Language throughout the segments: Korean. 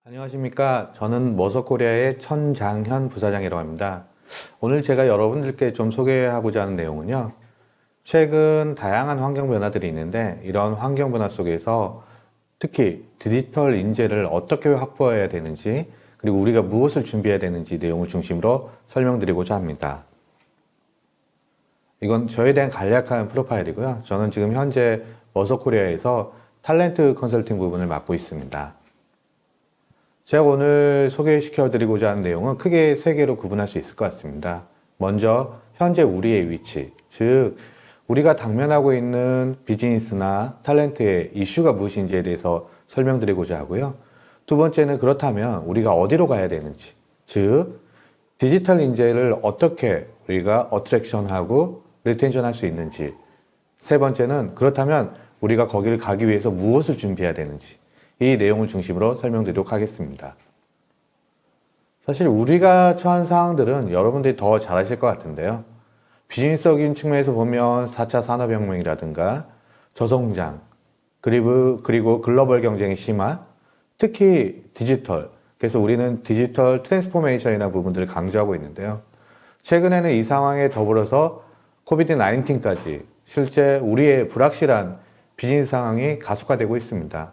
안녕하십니까. 저는 머서코리아의 천장현 부사장이라고 합니다. 오늘 제가 여러분들께 좀 소개하고자 하는 내용은요. 최근 다양한 환경 변화들이 있는데 이런 환경 변화 속에서 특히 디지털 인재를 어떻게 확보해야 되는지 그리고 우리가 무엇을 준비해야 되는지 내용을 중심으로 설명드리고자 합니다. 이건 저에 대한 간략한 프로파일이고요. 저는 지금 현재 머서코리아에서 탤런트 컨설팅 부분을 맡고 있습니다. 제가 오늘 소개시켜 드리고자 하는 내용은 크게 세 개로 구분할 수 있을 것 같습니다. 먼저 현재 우리의 위치, 즉 우리가 당면하고 있는 비즈니스나 탤런트의 이슈가 무엇인지에 대해서 설명드리고자 하고요. 두 번째는 그렇다면 우리가 어디로 가야 되는지, 즉 디지털 인재를 어떻게 우리가 어트랙션하고 리텐션 할 수 있는지, 세 번째는 그렇다면 우리가 거기를 가기 위해서 무엇을 준비해야 되는지, 이 내용을 중심으로 설명드리도록 하겠습니다. 사실 우리가 처한 상황들은 여러분들이 더 잘 아실 것 같은데요. 비즈니스적인 측면에서 보면 4차 산업혁명이라든가 저성장, 그리고 글로벌 경쟁이 심한, 특히 디지털, 그래서 우리는 디지털 트랜스포메이션이라는 부분들을 강조하고 있는데요. 최근에는 이 상황에 더불어서 코비드-19까지 실제 우리의 불확실한 비즈니스 상황이 가속화되고 있습니다.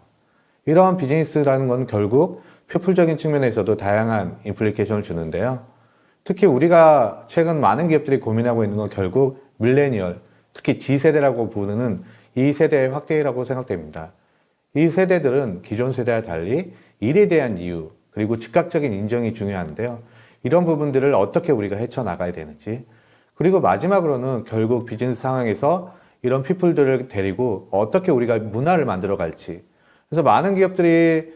이러한 비즈니스라는 건 결국 표풀적인 측면에서도 다양한 임플리케이션을 주는데요. 특히 우리가 최근 많은 기업들이 고민하고 있는 건 결국 밀레니얼, 특히 G세대라고 부르는 이 세대의 확대라고 생각됩니다. 이 세대들은 기존 세대와 달리 일에 대한 이유, 그리고 즉각적인 인정이 중요한데요. 이런 부분들을 어떻게 우리가 헤쳐나가야 되는지, 그리고 마지막으로는 결국 비즈니스 상황에서 이런 피플들을 데리고 어떻게 우리가 문화를 만들어 갈지, 그래서 많은 기업들이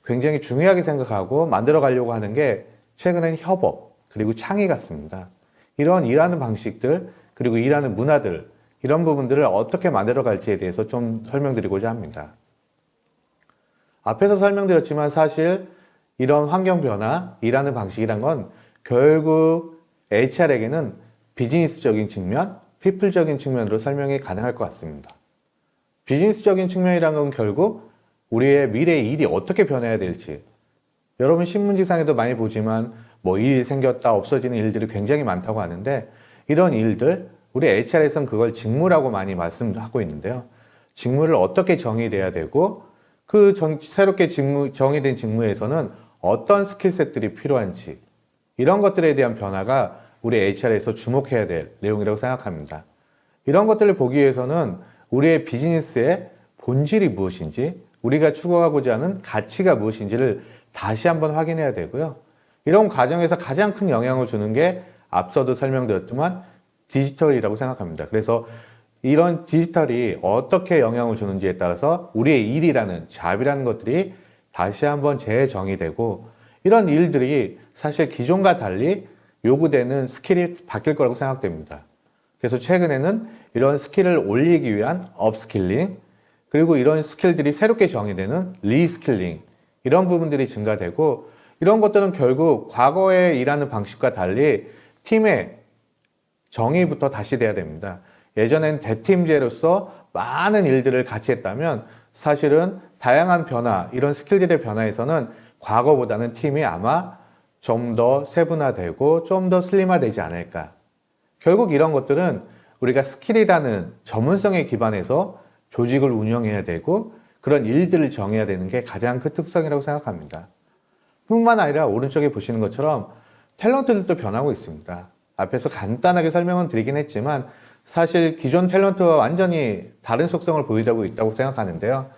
굉장히 중요하게 생각하고 만들어 가려고 하는 게 최근엔 협업, 그리고 창의 같습니다. 이런 일하는 방식들, 그리고 일하는 문화들, 이런 부분들을 어떻게 만들어 갈지에 대해서 좀 설명드리고자 합니다. 앞에서 설명드렸지만 사실 이런 환경 변화, 일하는 방식이란 건 결국 HR에게는 비즈니스적인 측면, 피플적인 측면으로 설명이 가능할 것 같습니다. 비즈니스적인 측면이란 건 결국 우리의 미래의 일이 어떻게 변해야 될지, 여러분 신문지상에도 많이 보지만 뭐 일이 생겼다 없어지는 일들이 굉장히 많다고 하는데 이런 일들 우리 HR에서는 그걸 직무라고 많이 말씀하고 있는데요. 직무를 어떻게 정의돼야 되고 그 새롭게 정의된 직무에서는 어떤 스킬셋들이 필요한지, 이런 것들에 대한 변화가 우리 HR에서 주목해야 될 내용이라고 생각합니다. 이런 것들을 보기 위해서는 우리의 비즈니스의 본질이 무엇인지, 우리가 추구하고자 하는 가치가 무엇인지를 다시 한번 확인해야 되고요. 이런 과정에서 가장 큰 영향을 주는 게 앞서도 설명드렸지만 디지털이라고 생각합니다. 그래서 이런 디지털이 어떻게 영향을 주는지에 따라서 우리의 일이라는 잡이라는 것들이 다시 한번 재정의되고, 이런 일들이 사실 기존과 달리 요구되는 스킬이 바뀔 거라고 생각됩니다. 그래서 최근에는 이런 스킬을 올리기 위한 업스킬링, 그리고 이런 스킬들이 새롭게 정의되는 리스킬링, 이런 부분들이 증가되고, 이런 것들은 결국 과거에 일하는 방식과 달리 팀의 정의부터 다시 돼야 됩니다. 예전엔 대팀제로서 많은 일들을 같이 했다면 사실은 다양한 변화, 이런 스킬들의 변화에서는 과거보다는 팀이 아마 좀 더 세분화되고 좀 더 슬림화되지 않을까. 결국 이런 것들은 우리가 스킬이라는 전문성에 기반해서 조직을 운영해야 되고 그런 일들을 정해야 되는 게 가장 큰 특성이라고 생각합니다. 뿐만 아니라 오른쪽에 보시는 것처럼 탤런트들도 변하고 있습니다. 앞에서 간단하게 설명은 드리긴 했지만 사실 기존 탤런트와 완전히 다른 속성을 보이고 있다고 생각하는데요.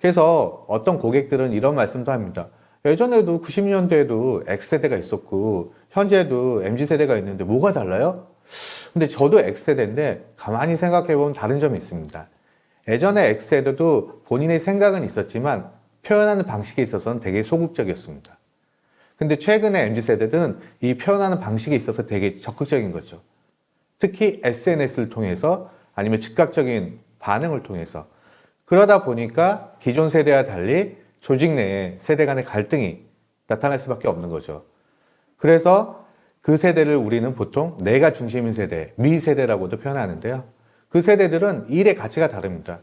그래서 어떤 고객들은 이런 말씀도 합니다. 예전에도 90년대에도 X세대가 있었고 현재도 MZ세대가 있는데 뭐가 달라요? 근데 저도 X세대인데 가만히 생각해보면 다른 점이 있습니다. 예전에 X세대도 본인의 생각은 있었지만 표현하는 방식에 있어서는 되게 소극적이었습니다. 근데 최근에 MZ세대들은 이 표현하는 방식에 있어서 되게 적극적인 거죠. 특히 SNS를 통해서 아니면 즉각적인 반응을 통해서. 그러다 보니까 기존 세대와 달리 조직 내에 세대 간의 갈등이 나타날 수밖에 없는 거죠. 그래서 그 세대를 우리는 보통 내가 중심인 세대, 미세대라고도 표현하는데요. 그 세대들은 일의 가치가 다릅니다.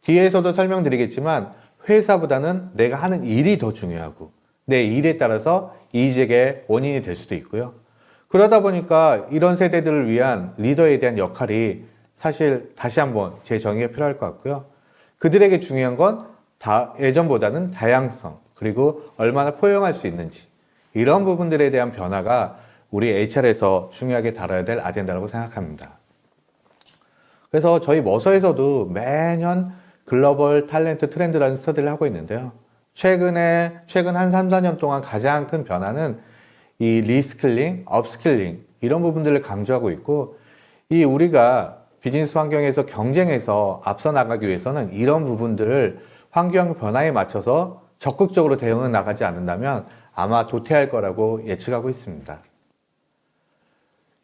뒤에서도 설명드리겠지만 회사보다는 내가 하는 일이 더 중요하고 내 일에 따라서 이직의 원인이 될 수도 있고요. 그러다 보니까 이런 세대들을 위한 리더에 대한 역할이 사실 다시 한번 재정의가 필요할 것 같고요. 그들에게 중요한 건 예전보다는 다양성, 그리고 얼마나 포용할 수 있는지, 이런 부분들에 대한 변화가 우리 HR에서 중요하게 다뤄야 될 아젠다라고 생각합니다. 그래서 저희 머서에서도 매년 글로벌 탤런트 트렌드라는 스터디를 하고 있는데요. 최근 한 3, 4년 동안 가장 큰 변화는 이 리스킬링, 업스킬링 이런 부분들을 강조하고 있고, 이 우리가 비즈니스 환경에서 경쟁해서 앞서 나가기 위해서는 이런 부분들을 환경 변화에 맞춰서 적극적으로 대응해 나가지 않는다면 아마 도태할 거라고 예측하고 있습니다.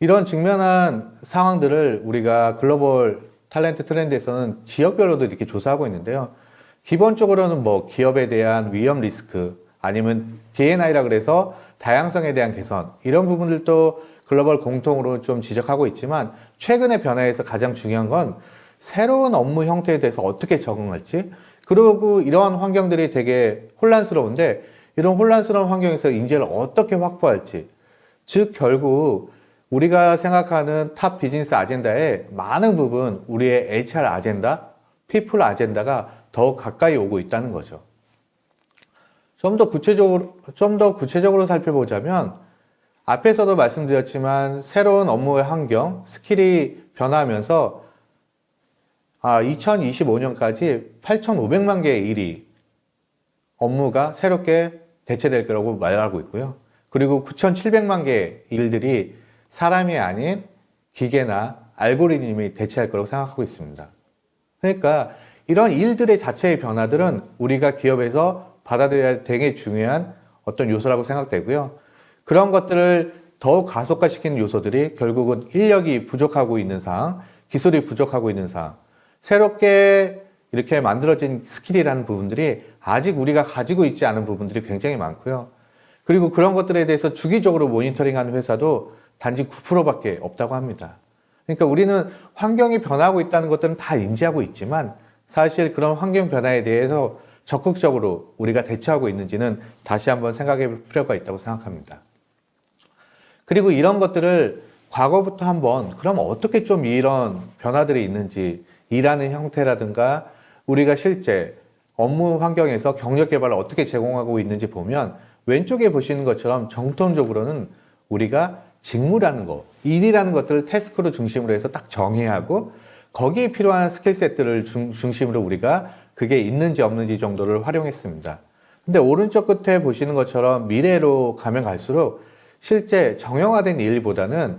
이런 직면한 상황들을 우리가 글로벌 탤런트 트렌드에서는 지역별로도 이렇게 조사하고 있는데요. 기본적으로는 뭐 기업에 대한 위험 리스크, 아니면 D&I라 그래서 다양성에 대한 개선, 이런 부분들도 글로벌 공통으로 좀 지적하고 있지만, 최근의 변화에서 가장 중요한 건 새로운 업무 형태에 대해서 어떻게 적응할지, 그리고 이러한 환경들이 되게 혼란스러운데 이런 혼란스러운 환경에서 인재를 어떻게 확보할지, 즉 결국 우리가 생각하는 탑 비즈니스 아젠다의 많은 부분, 우리의 HR 아젠다, 피플 아젠다가 더 가까이 오고 있다는 거죠. 좀 더 구체적으로 살펴보자면, 앞에서도 말씀드렸지만 새로운 업무의 환경, 스킬이 변화하면서 2025년까지 8,500만 개의 일이 업무가 새롭게 대체될 거라고 말하고 있고요. 그리고 9,700만 개의 일들이 사람이 아닌 기계나 알고리즘이 대체할 거라고 생각하고 있습니다. 그러니까 이런 일들의 자체의 변화들은 우리가 기업에서 받아들여야 되게 중요한 어떤 요소라고 생각되고요. 그런 것들을 더욱 가속화시키는 요소들이 결국은 인력이 부족하고 있는 상황, 기술이 부족하고 있는 상황, 새롭게 이렇게 만들어진 스킬이라는 부분들이 아직 우리가 가지고 있지 않은 부분들이 굉장히 많고요. 그리고 그런 것들에 대해서 주기적으로 모니터링하는 회사도 단지 9%밖에 없다고 합니다. 그러니까 우리는 환경이 변하고 있다는 것들은 다 인지하고 있지만, 사실 그런 환경 변화에 대해서 적극적으로 우리가 대처하고 있는지는 다시 한번 생각해 볼 필요가 있다고 생각합니다. 그리고 이런 것들을 과거부터 한번 그럼 어떻게 좀 이런 변화들이 있는지, 일하는 형태라든가 우리가 실제 업무 환경에서 경력 개발을 어떻게 제공하고 있는지 보면, 왼쪽에 보시는 것처럼 정통적으로는 우리가 직무라는 거, 일이라는 것들을 태스크로 중심으로 해서 딱 정의하고 거기에 필요한 스킬셋들을 중심으로 우리가 그게 있는지 없는지 정도를 활용했습니다. 근데 오른쪽 끝에 보시는 것처럼 미래로 가면 갈수록 실제 정형화된 일보다는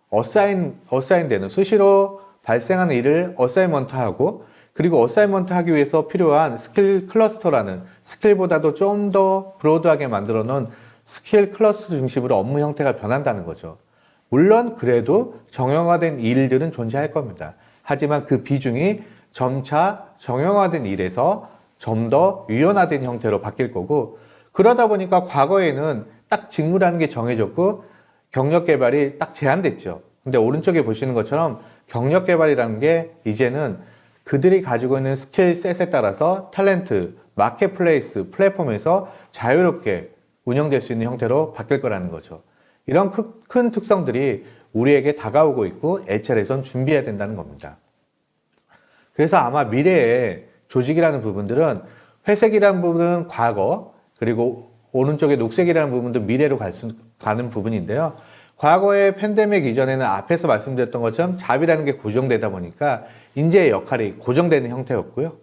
어사인되는, 수시로 발생하는 일을 어사이먼트하고, 그리고 어사이먼트 하기 위해서 필요한 스킬 클러스터라는, 스킬보다도 좀 더 브로드하게 만들어 놓은 스킬 클러스터 중심으로 업무 형태가 변한다는 거죠. 물론 그래도 정형화된 일들은 존재할 겁니다. 하지만 그 비중이 점차 정형화된 일에서 좀 더 유연화된 형태로 바뀔 거고, 그러다 보니까 과거에는 딱 직무라는 게 정해졌고 경력 개발이 딱 제한됐죠. 근데 오른쪽에 보시는 것처럼 경력 개발이라는 게 이제는 그들이 가지고 있는 스킬셋에 따라서 탤런트, 마켓플레이스, 플랫폼에서 자유롭게 운영될 수 있는 형태로 바뀔 거라는 거죠. 이런 큰 특성들이 우리에게 다가오고 있고 HR에선 준비해야 된다는 겁니다. 그래서 아마 미래의 조직이라는 부분들은, 회색이라는 부분은 과거, 그리고 오른쪽에 녹색이라는 부분도 미래로 가는 부분인데요. 과거의 팬데믹 이전에는 앞에서 말씀드렸던 것처럼 잡이라는 게 고정되다 보니까 인재의 역할이 고정되는 형태였고요.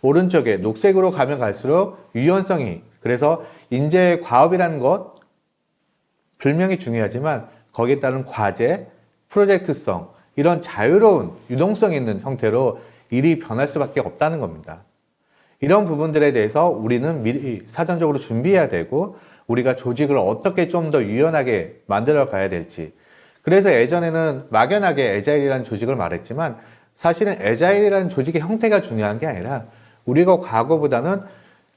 오른쪽에 녹색으로 가면 갈수록 유연성이, 그래서 인재의 과업이라는 것 분명히 중요하지만 거기에 따른 과제, 프로젝트성, 이런 자유로운 유동성 있는 형태로 일이 변할 수밖에 없다는 겁니다. 이런 부분들에 대해서 우리는 미리 사전적으로 준비해야 되고, 우리가 조직을 어떻게 좀 더 유연하게 만들어 가야 될지. 그래서 예전에는 막연하게 애자일이라는 조직을 말했지만, 사실은 애자일이라는 조직의 형태가 중요한 게 아니라 우리가 과거보다는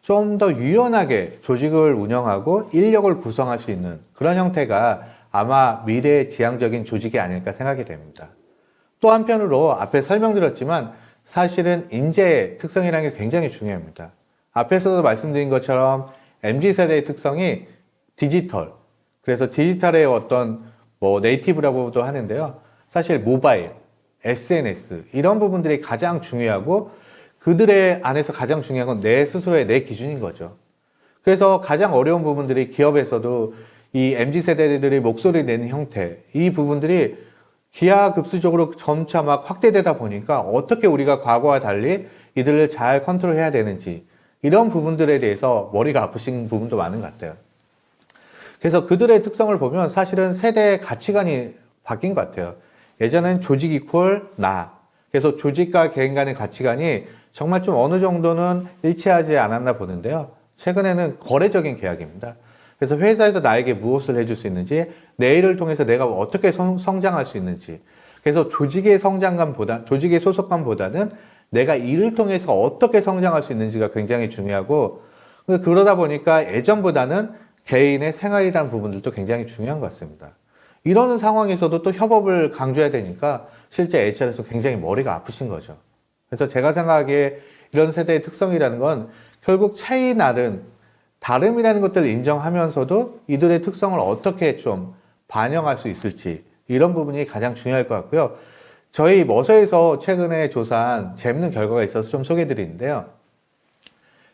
좀 더 유연하게 조직을 운영하고 인력을 구성할 수 있는 그런 형태가 아마 미래의 지향적인 조직이 아닐까 생각이 됩니다. 또 한편으로 앞에 설명드렸지만 사실은 인재의 특성이라는 게 굉장히 중요합니다. 앞에서도 말씀드린 것처럼 MZ세대의 특성이 디지털. 그래서 디지털의 어떤 뭐 네이티브라고도 하는데요. 사실 모바일, SNS 이런 부분들이 가장 중요하고 그들의 안에서 가장 중요한 건 내 스스로의 내 기준인 거죠. 그래서 가장 어려운 부분들이 기업에서도 이 MZ세대들의 목소리 내는 형태, 이 부분들이 기하급수적으로 점차 막 확대되다 보니까 어떻게 우리가 과거와 달리 이들을 잘 컨트롤해야 되는지 이런 부분들에 대해서 머리가 아프신 부분도 많은 것 같아요. 그래서 그들의 특성을 보면 사실은 세대의 가치관이 바뀐 것 같아요. 예전엔 조직 이퀄 나. 그래서 조직과 개인 간의 가치관이 정말 좀 어느 정도는 일치하지 않았나 보는데요. 최근에는 거래적인 계약입니다. 그래서 회사에서 나에게 무엇을 해줄 수 있는지, 내 일을 통해서 내가 어떻게 성장할 수 있는지. 그래서 조직의 조직의 소속감보다는 내가 일을 통해서 어떻게 성장할 수 있는지가 굉장히 중요하고, 그러다 보니까 예전보다는 개인의 생활이라는 부분들도 굉장히 중요한 것 같습니다. 이러는 상황에서도 또 협업을 강조해야 되니까 실제 HR에서 굉장히 머리가 아프신 거죠. 그래서 제가 생각하기에 이런 세대의 특성이라는 건 결국 차이 나는 다름이라는 것들을 인정하면서도 이들의 특성을 어떻게 좀 반영할 수 있을지 이런 부분이 가장 중요할 것 같고요. 저희 머서에서 최근에 조사한 재밌는 결과가 있어서 좀 소개해 드리는데요.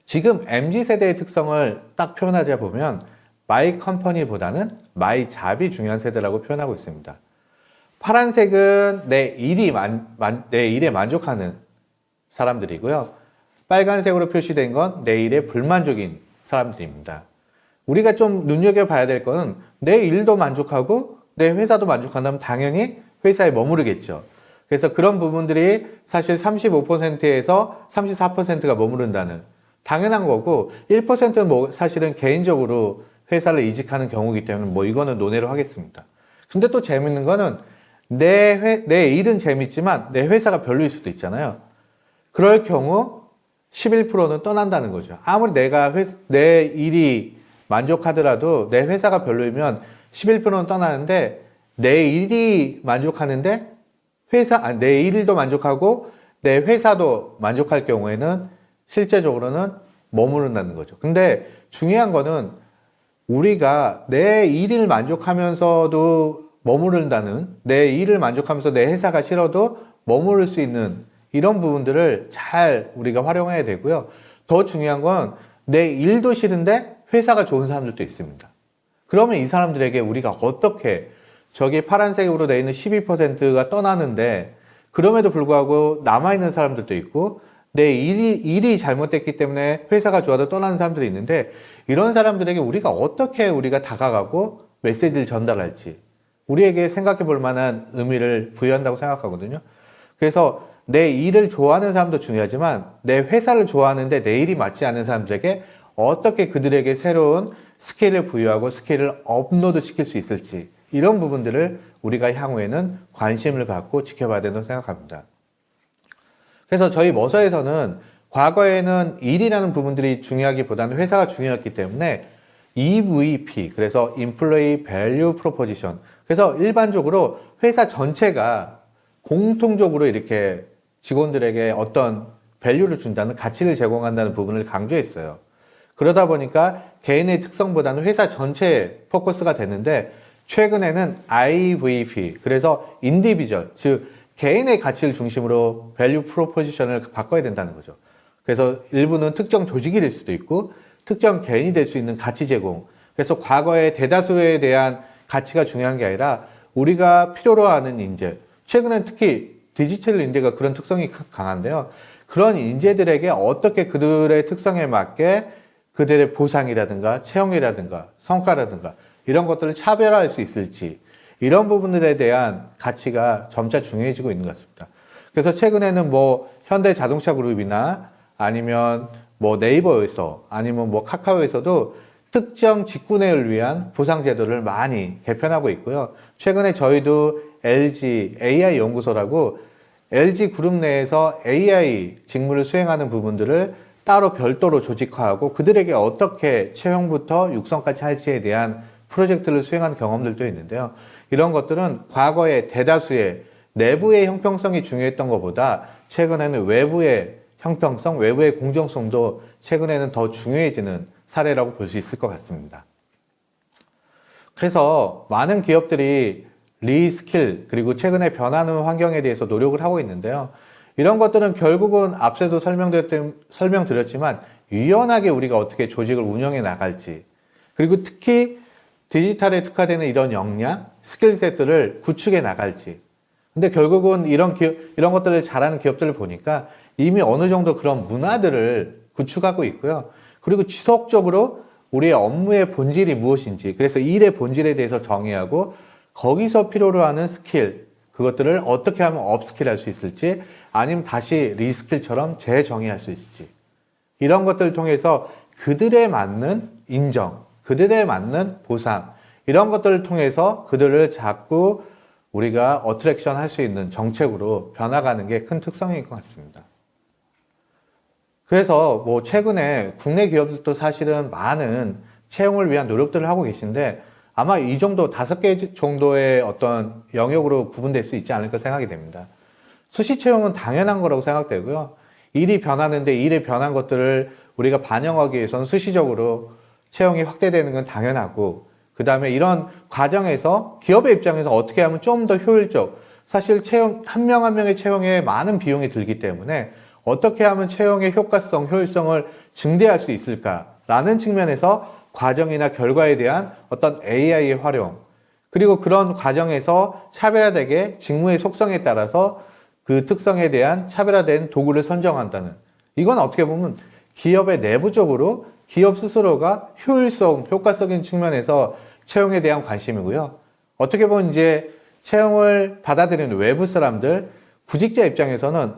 지금 MZ세대의 특성을 딱 표현하자 보면 마이 컴퍼니보다는 마이 잡이 중요한 세대라고 표현하고 있습니다. 파란색은 내 일에 만족하는 사람들이고요. 빨간색으로 표시된 건 내 일에 불만족인 사람들입니다. 우리가 좀 눈여겨봐야 될 거는 내 일도 만족하고 내 회사도 만족한다면 당연히 회사에 머무르겠죠. 그래서 그런 부분들이 사실 35%에서 34%가 머무른다는 당연한 거고 1%는 뭐 사실은 개인적으로 회사를 이직하는 경우이기 때문에 뭐 이거는 논외로 하겠습니다. 근데 또 재밌는 거는 내 일은 재밌지만 내 회사가 별로일 수도 있잖아요. 그럴 경우 11%는 떠난다는 거죠. 아무리 내 일이 만족하더라도 내 회사가 별로이면 11%는 떠나는데 내 일이 만족하는데 내 일도 만족하고 내 회사도 만족할 경우에는 실제적으로는 머무른다는 거죠. 근데 중요한 거는 우리가 내 일을 만족하면서도 머무른다는, 내 일을 만족하면서 내 회사가 싫어도 머무를 수 있는 이런 부분들을 잘 우리가 활용해야 되고요. 더 중요한 건 내 일도 싫은데 회사가 좋은 사람들도 있습니다. 그러면 이 사람들에게 우리가 어떻게 저기 파란색으로 되어 있는 12%가 떠나는데 그럼에도 불구하고 남아있는 사람들도 있고 내 일이 잘못됐기 때문에 회사가 좋아도 떠나는 사람들이 있는데 이런 사람들에게 우리가 다가가고 메시지를 전달할지 우리에게 생각해 볼 만한 의미를 부여한다고 생각하거든요. 그래서 내 일을 좋아하는 사람도 중요하지만 내 회사를 좋아하는데 내 일이 맞지 않는 사람들에게 어떻게 그들에게 새로운 스킬을 부여하고 스킬을 업로드 시킬 수 있을지 이런 부분들을 우리가 향후에는 관심을 갖고 지켜봐야 된다고 생각합니다. 그래서 저희 머서에서는 과거에는 일이라는 부분들이 중요하기보다는 회사가 중요했기 때문에 EVP, 그래서 Employee Value Proposition. 그래서 일반적으로 회사 전체가 공통적으로 이렇게 직원들에게 어떤 밸류를 준다는 가치를 제공한다는 부분을 강조했어요. 그러다 보니까 개인의 특성보다는 회사 전체에 포커스가 됐는데 최근에는 IVP, 그래서 인디비주얼, 즉 개인의 가치를 중심으로 밸류 프로포지션을 바꿔야 된다는 거죠. 그래서 일부는 특정 조직이 될 수도 있고 특정 개인이 될 수 있는 가치 제공. 그래서 과거의 대다수에 대한 가치가 중요한 게 아니라 우리가 필요로 하는 인재. 최근엔 특히 디지털 인재가 그런 특성이 강한데요. 그런 인재들에게 어떻게 그들의 특성에 맞게 그들의 보상이라든가 채용이라든가 성과라든가 이런 것들을 차별화할 수 있을지 이런 부분들에 대한 가치가 점차 중요해지고 있는 것 같습니다. 그래서 최근에는 뭐 현대자동차 그룹이나 아니면 뭐 네이버에서 아니면 뭐 카카오에서도 특정 직군을 위한 보상 제도를 많이 개편하고 있고요. 최근에 저희도 LG AI 연구소라고 LG 그룹 내에서 AI 직무를 수행하는 부분들을 따로 별도로 조직화하고 그들에게 어떻게 채용부터 육성까지 할지에 대한 프로젝트를 수행하는 경험들도 있는데요. 이런 것들은 과거에 대다수의 내부의 형평성이 중요했던 것보다 최근에는 외부의 형평성, 외부의 공정성도 최근에는 더 중요해지는 사례라고 볼 수 있을 것 같습니다. 그래서 많은 기업들이 리스킬 그리고 최근에 변하는 환경에 대해서 노력을 하고 있는데요. 이런 것들은 결국은 앞서도 설명드렸지만 유연하게 우리가 어떻게 조직을 운영해 나갈지, 그리고 특히 디지털에 특화되는 이런 역량, 스킬셋들을 구축해 나갈지. 근데 결국은 이런 것들을 잘하는 기업들을 보니까 이미 어느 정도 그런 문화들을 구축하고 있고요. 그리고 지속적으로 우리의 업무의 본질이 무엇인지, 그래서 일의 본질에 대해서 정의하고 거기서 필요로 하는 스킬, 그것들을 어떻게 하면 업스킬 할 수 있을지, 아니면 다시 리스킬처럼 재정의할 수 있을지, 이런 것들을 통해서 그들에 맞는 인정, 그들에 맞는 보상, 이런 것들을 통해서 그들을 자꾸 우리가 어트랙션 할 수 있는 정책으로 변화가는 게 큰 특성인 것 같습니다. 그래서 뭐 최근에 국내 기업들도 사실은 많은 채용을 위한 노력들을 하고 계신데 아마 이 정도 5개 정도의 어떤 영역으로 구분될 수 있지 않을까 생각이 됩니다. 수시 채용은 당연한 거라고 생각되고요. 일이 변하는데 일에 변한 것들을 우리가 반영하기 위해서는 수시적으로 채용이 확대되는 건 당연하고, 그 다음에 이런 과정에서 기업의 입장에서 어떻게 하면 좀 더 효율적, 사실 채용, 한 명 한 명의 채용에 많은 비용이 들기 때문에 어떻게 하면 채용의 효과성, 효율성을 증대할 수 있을까라는 측면에서 과정이나 결과에 대한 어떤 AI의 활용, 그리고 그런 과정에서 차별화되게 직무의 속성에 따라서 그 특성에 대한 차별화된 도구를 선정한다는, 이건 어떻게 보면 기업의 내부적으로 기업 스스로가 효율성, 효과적인 측면에서 채용에 대한 관심이고요. 어떻게 보면 이제 채용을 받아들이는 외부 사람들, 구직자 입장에서는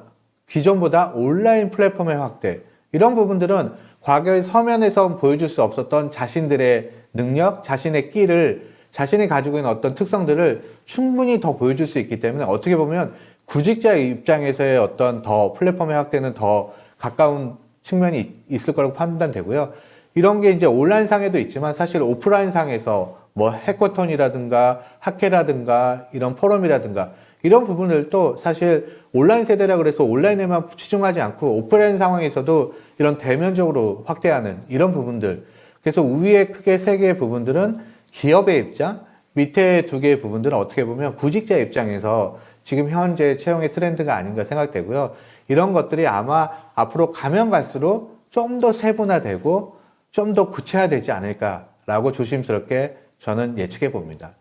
기존보다 온라인 플랫폼의 확대, 이런 부분들은 과거의 서면에서 보여줄 수 없었던 자신들의 능력, 자신의 끼를, 자신이 가지고 있는 어떤 특성들을 충분히 더 보여줄 수 있기 때문에 어떻게 보면 구직자 입장에서의 어떤 더 플랫폼의 확대는 더 가까운 측면이 있을 거라고 판단되고요. 이런 게 이제 온라인 상에도 있지만 사실 오프라인 상에서 뭐 해커톤이라든가 학회라든가 이런 포럼이라든가 이런 부분들도 사실 온라인 세대라 그래서 온라인에만 치중하지 않고 오프라인 상황에서도 이런 대면적으로 확대하는 이런 부분들. 그래서 위에 크게 3개의 부분들은 기업의 입장, 밑에 2개의 부분들은 어떻게 보면 구직자 입장에서 지금 현재 채용의 트렌드가 아닌가 생각되고요. 이런 것들이 아마 앞으로 가면 갈수록 좀 더 세분화되고 좀 더 구체화되지 않을까라고 조심스럽게 저는 예측해 봅니다.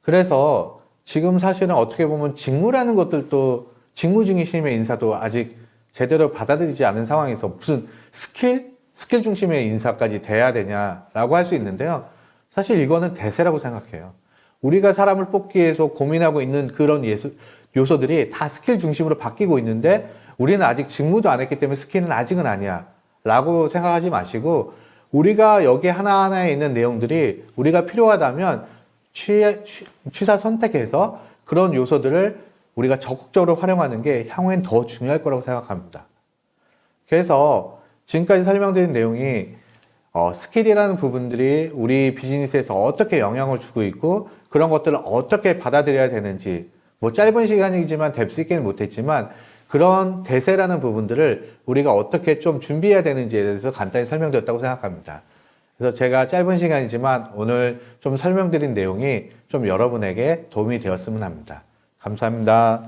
그래서 지금 사실은 어떻게 보면 직무라는 것들도 직무 중심의 인사도 아직 제대로 받아들이지 않은 상황에서 무슨 스킬 중심의 인사까지 돼야 되냐라고 할 수 있는데요. 사실 이거는 대세라고 생각해요. 우리가 사람을 뽑기 위해서 고민하고 있는 그런 요소들이 다 스킬 중심으로 바뀌고 있는데 우리는 아직 직무도 안 했기 때문에 스킬은 아직은 아니야 라고 생각하지 마시고, 우리가 여기 하나하나에 있는 내용들이 우리가 필요하다면 취사 선택해서 그런 요소들을 우리가 적극적으로 활용하는 게 향후엔 더 중요할 거라고 생각합니다. 그래서 지금까지 설명드린 내용이 스킬이라는 부분들이 우리 비즈니스에서 어떻게 영향을 주고 있고 그런 것들을 어떻게 받아들여야 되는지, 뭐 짧은 시간이지만 뎁스 있게는 못했지만 그런 대세라는 부분들을 우리가 어떻게 좀 준비해야 되는지에 대해서 간단히 설명드렸다고 생각합니다. 그래서 제가 짧은 시간이지만 오늘 좀 설명드린 내용이 좀 여러분에게 도움이 되었으면 합니다. 감사합니다.